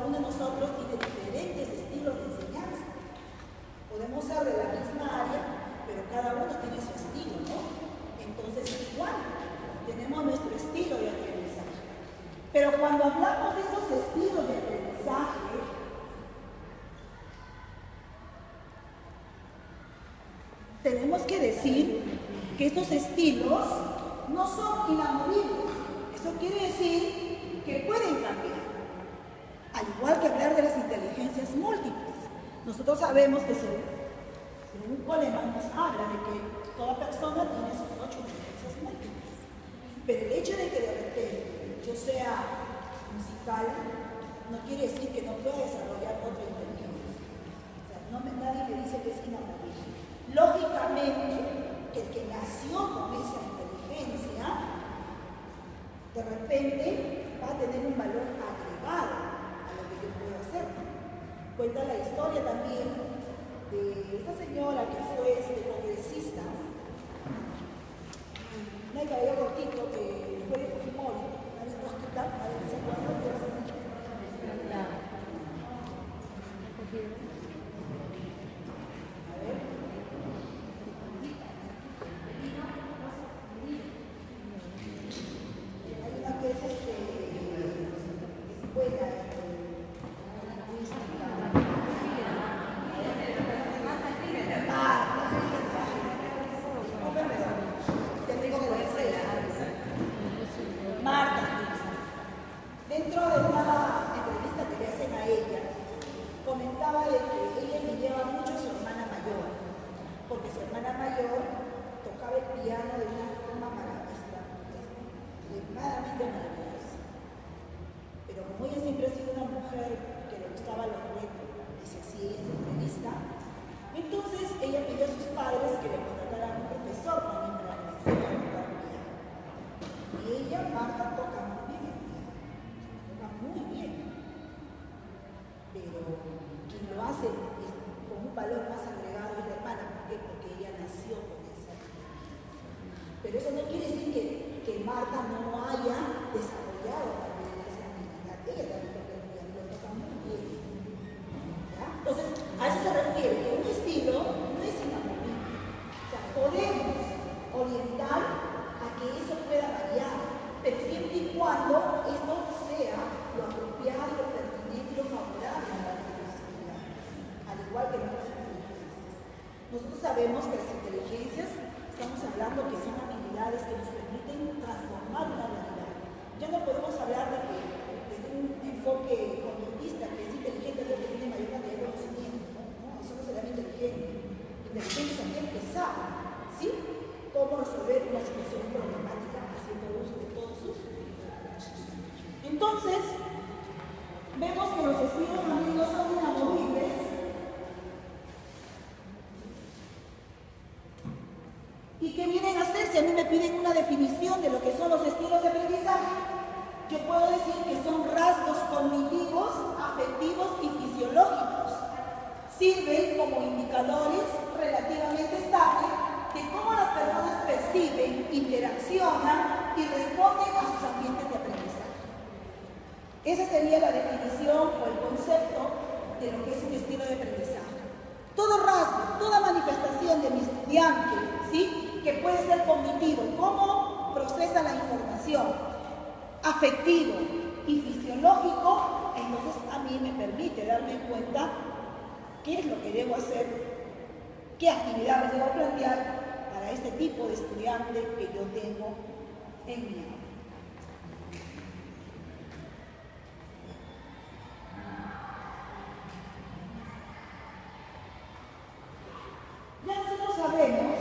uno de nosotros tiene diferentes estilos de enseñanza. Podemos ser de la misma área, pero cada uno tiene su estilo, ¿no? Entonces, igual, tenemos nuestro estilo de aprendizaje. Pero cuando hablamos de estos estilos de aprendizaje, tenemos que decir que estos estilos no son inamovibles. Eso quiere decir que pueden cambiar. Al igual que hablar de las inteligencias múltiples. Nosotros sabemos que según Goleman nos habla de que toda persona tiene sus 8 inteligencias múltiples. Pero el hecho de que de repente yo sea musical no quiere decir que no pueda desarrollar otra inteligencia. O sea, nadie me dice que es inamovible. Lógicamente, que el que nació con esa inteligencia, de repente va a tener un valor agregado a lo que yo puedo hacer. Cuenta la historia también de esta señora que fue congresista, una de cabello cortito que fue de Fujimori, nadie nos quita, nadie se acuerda. Pero eso no quiere decir que Marta no haya desarrollado también esa habilidad. Ella también lo toca muy bien. ¿Ya? Entonces, a eso se refiere que un estilo no es inamovible. O sea, podemos orientar a que eso pueda variar, pero siempre y cuando esto sea lo apropiado, lo pertinente y lo favorable a los estudiantes, al igual que en otras inteligencias. Nosotros sabemos que las inteligencias, estamos hablando que son habilidades que nos permiten transformar una realidad. Ya no podemos hablar de que desde un enfoque conductista, que es inteligente, es lo que tiene mayor cantidad de conocimiento. No, eso no se llama inteligente. Inteligente es aquel que sabe, ¿sí?, cómo resolver una situación problemática haciendo uso de todos sus recursos. Entonces, vemos que los estilos, amigos, son inamovibles. ¿Y qué vienen a hacer? Si a mí me piden una definición de lo que son los estilos de aprendizaje, yo puedo decir que son rasgos cognitivos, afectivos y fisiológicos. Sirven como indicadores relativamente estables de cómo las personas perciben, interaccionan y responden a sus ambientes de aprendizaje. Esa sería la definición o el concepto de lo que es un estilo de aprendizaje. Todo rasgo, toda manifestación de mi estudiante, ¿sí?, que puede ser cognitivo, cómo procesa la información, afectivo y fisiológico, entonces a mí me permite darme cuenta qué es lo que debo hacer, qué actividades debo plantear para este tipo de estudiante que yo tengo en mi aula. Ya nosotros sabemos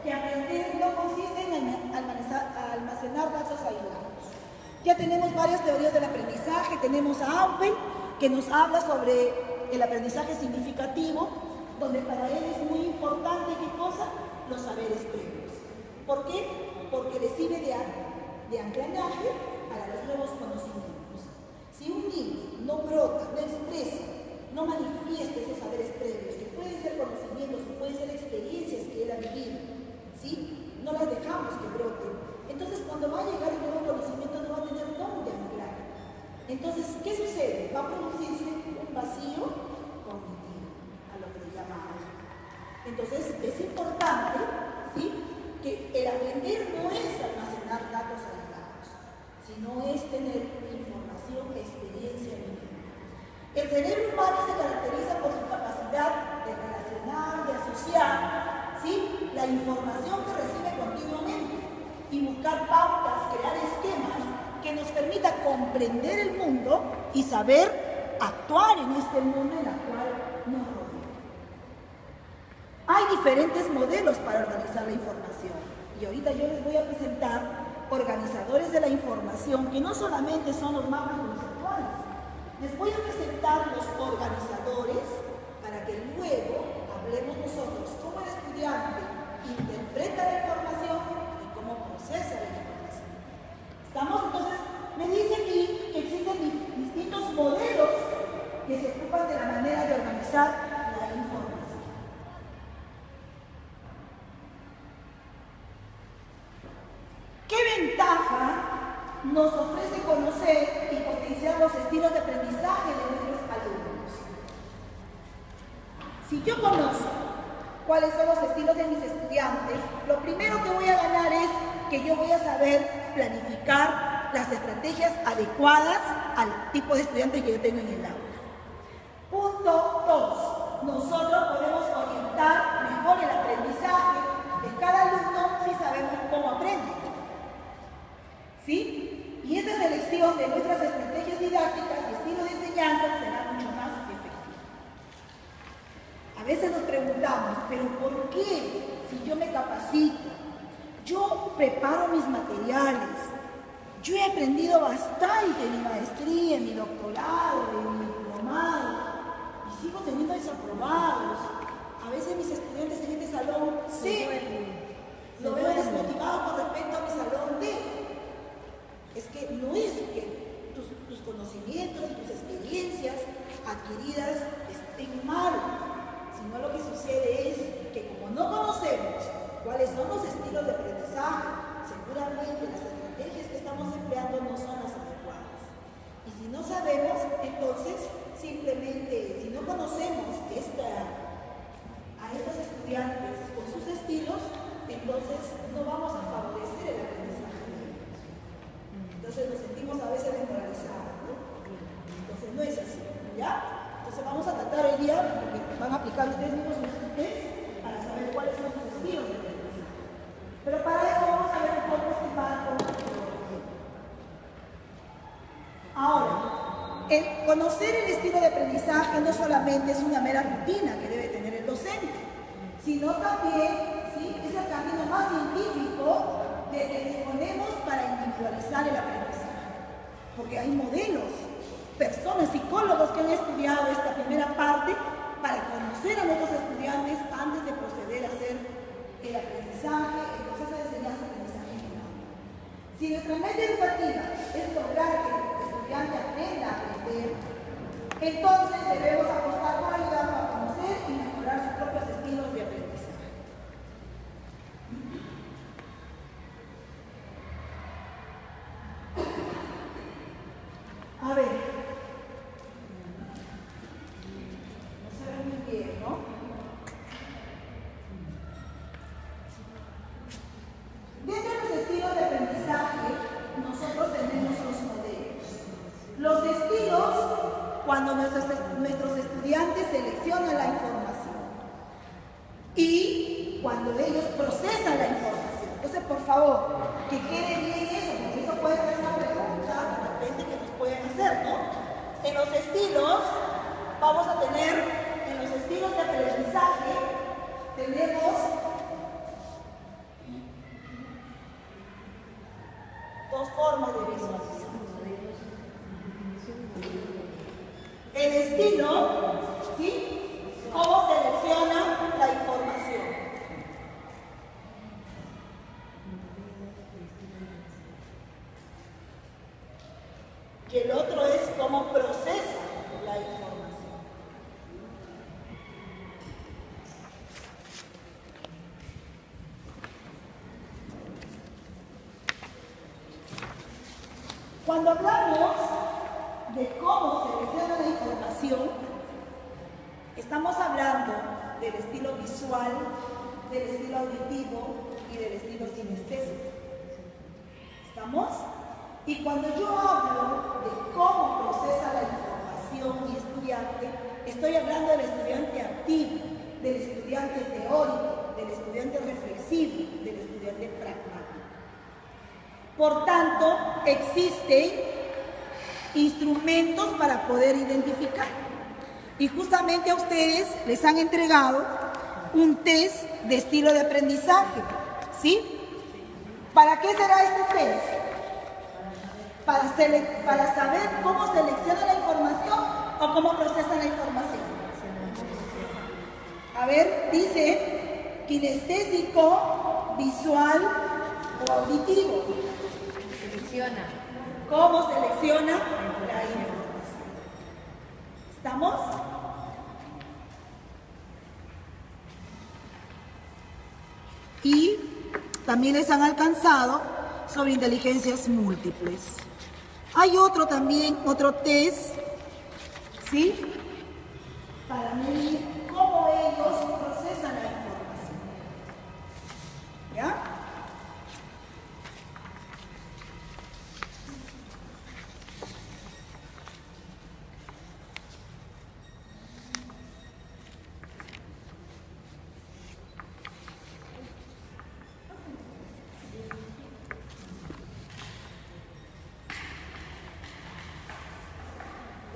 que aprender no consiste en almacenar datos aislados. Ya tenemos varias teorías del aprendizaje. Tenemos a Aubel, que nos habla sobre el aprendizaje significativo, donde para él es muy importante, ¿qué cosa? Los saberes previos. ¿Por qué? Porque le sirve de anclaje para los nuevos conocimientos. Si un niño no brota, no expresa, no manifiesta esos saberes previos, que pueden ser conocimientos o pueden ser experiencias que él ha vivido, ¿sí?, no las dejamos que broten, entonces cuando va a llegar el nuevo conocimiento no va a tener dónde anclar. Entonces, ¿qué sucede? Va a producirse tener información, experiencia vivida. El cerebro humano se caracteriza por su capacidad de relacionar, de asociar, ¿sí?, la información que recibe continuamente y buscar pautas, crear esquemas que nos permita comprender el mundo y saber actuar en este mundo en el cual nos rodea. Hay diferentes modelos para organizar la información y ahorita yo les voy a presentar organizadores de la información que no solamente son los mapas conceptuales. Les voy a presentar los organizadores para que luego hablemos nosotros cómo el estudiante interpreta la información y cómo procesa la información. ¿Estamos? Entonces, me dice aquí que existen distintos modelos que se ocupan de la manera de organizar la información. ¿Qué ventaja nos ofrece conocer y potenciar los estilos de aprendizaje de nuestros alumnos? Si yo conozco cuáles son los estilos de mis estudiantes, lo primero que voy a ganar es que yo voy a saber planificar las estrategias adecuadas al tipo de estudiantes que yo tengo en el aula. Punto 2. Nosotros podemos orientar mejor el aprendizaje de cada alumno si sabemos cómo aprende. ¿Sí? Y esta selección de nuestras estrategias didácticas y estilo de enseñanza será mucho más efectiva. A veces nos preguntamos, ¿pero por qué si yo me capacito? Yo preparo mis materiales. Yo he aprendido bastante en mi maestría, en mi doctorado, en mi diplomado, y sigo teniendo desaprobados. A veces mis estudiantes en este salón C lo veo desmotivado con respecto a mi salón D. Es que no es que tus conocimientos y tus experiencias adquiridas estén mal, sino lo que sucede es que como no conocemos cuáles son los estilos de aprendizaje, seguramente las estrategias que estamos empleando no son las adecuadas. Y si no sabemos, entonces simplemente, si no conocemos a estos estudiantes con sus estilos, entonces no vamos a favorecer el aprendizaje de ellos. Entonces nos sentimos a veces desmoralizados, ¿no? Entonces no es así, ¿ya? Entonces vamos a tratar hoy día, porque van a aplicar ustedes mismos sus test para saber cuáles son sus estilos de aprendizaje. Pero para eso vamos a ver un poco este marco. Ahora, el conocer el estilo de aprendizaje no solamente es una mera rutina que debe tener el docente, sino también, ¿sí?, es el camino más científico de que disponemos para individualizar el aprendizaje. Porque hay modelos, personas, psicólogos que han estudiado esta primera parte para conocer a nuestros estudiantes antes de proceder a hacer el aprendizaje, el proceso de enseñanza-aprendizaje en el aula. Si nuestra meta educativa es lograr que el estudiante aprenda a aprender, entonces debemos apostar por ayudarlo a conocer y mejorar sus propios estilos de aprendizaje. A ver, no se ve muy bien, ¿no? Dentro de los estilos de aprendizaje, nosotros tenemos los modelos. Los estilos, cuando nuestros estudiantes seleccionan la información y cuando ellos procesan la información. Entonces, por favor, que quede bien eso, porque eso puede ser una pregunta de repente que nos pueden hacer, ¿no? En los estilos, vamos a tener, en los estilos de aprendizaje, tenemos dos formas de visualizar. El estilo, ¿sí?, cómo selecciona la información. Y el otro es cómo procesa la información. Cuando hablamos de cómo selecciona la información, estamos hablando del estilo visual, del estilo auditivo y del estilo sinestésico. ¿Estamos? Y cuando yo hablo de cómo procesa la información mi estudiante, estoy hablando del estudiante activo, del estudiante teórico, del estudiante reflexivo, del estudiante pragmático. Por tanto, existen instrumentos para poder identificar. Y justamente a ustedes les han entregado un test de estilo de aprendizaje, ¿sí? ¿Para qué será este test? Para saber cómo selecciona la información o cómo procesa la información. A ver, dice kinestésico, visual o auditivo. Selecciona. ¿Cómo selecciona la información? ¿Estamos? Y también les han alcanzado sobre inteligencias múltiples. Hay otro también, otro test, ¿sí? Para medir cómo ellos procesan la información. ¿Ya?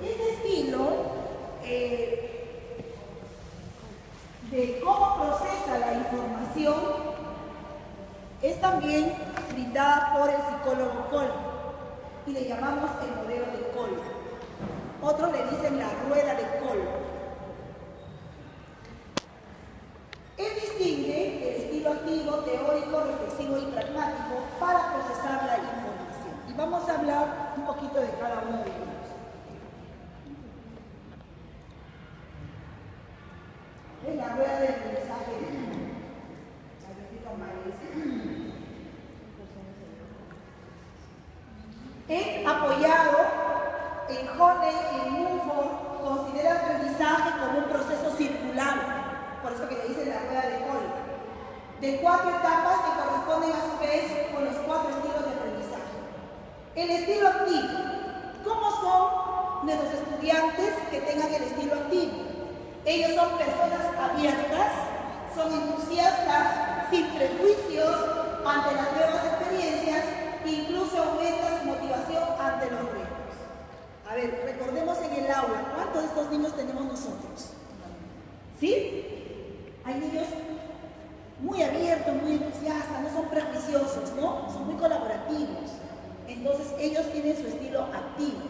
Este estilo de cómo procesa la información es también brindada por el psicólogo Kolb y le llamamos el modelo de Kolb. Otros le dicen la rueda de Kolb. Él distingue el estilo activo, teórico, reflexivo y pragmático para procesar la información. Y vamos a hablar un poquito de cada uno de ellos. Es la rueda de aprendizaje. He apoyado en Honey y en Mumford, considera el aprendizaje como un proceso circular, por eso que le dicen la rueda de Kolb, de 4 etapas que corresponden a su vez con los 4 estilos de aprendizaje. El estilo activo. ¿Cómo son nuestros estudiantes que tengan el estilo activo? Ellos son personas abiertas, son entusiastas, sin prejuicios ante las nuevas experiencias, incluso aumenta su motivación ante los retos. A ver, recordemos en el aula, ¿cuántos de estos niños tenemos nosotros? ¿Sí? Hay niños muy abiertos, muy entusiastas, no son prejuiciosos, ¿no? Son muy colaborativos. Entonces ellos tienen su estilo activo.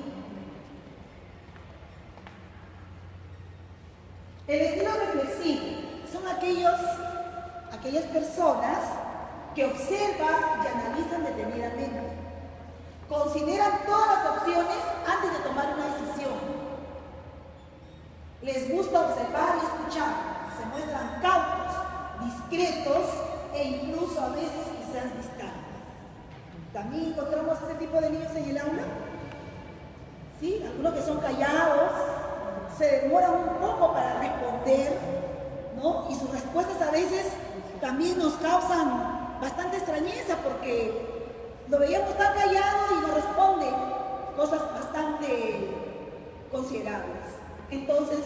El estilo reflexivo son aquellas personas que observan y analizan detenidamente. Consideran todas las opciones antes de tomar una decisión. Les gusta observar y escuchar. Se muestran cautos, discretos e incluso a veces quizás distantes. ¿También encontramos ese tipo de niños en el aula? ¿Sí? Algunos que son callados, se demoran un poco para responder, ¿no? Y sus respuestas a veces también nos causan bastante extrañeza porque lo veíamos tan callado y nos responde cosas bastante considerables. Entonces,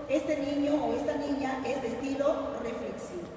este niño o esta niña es de estilo reflexivo.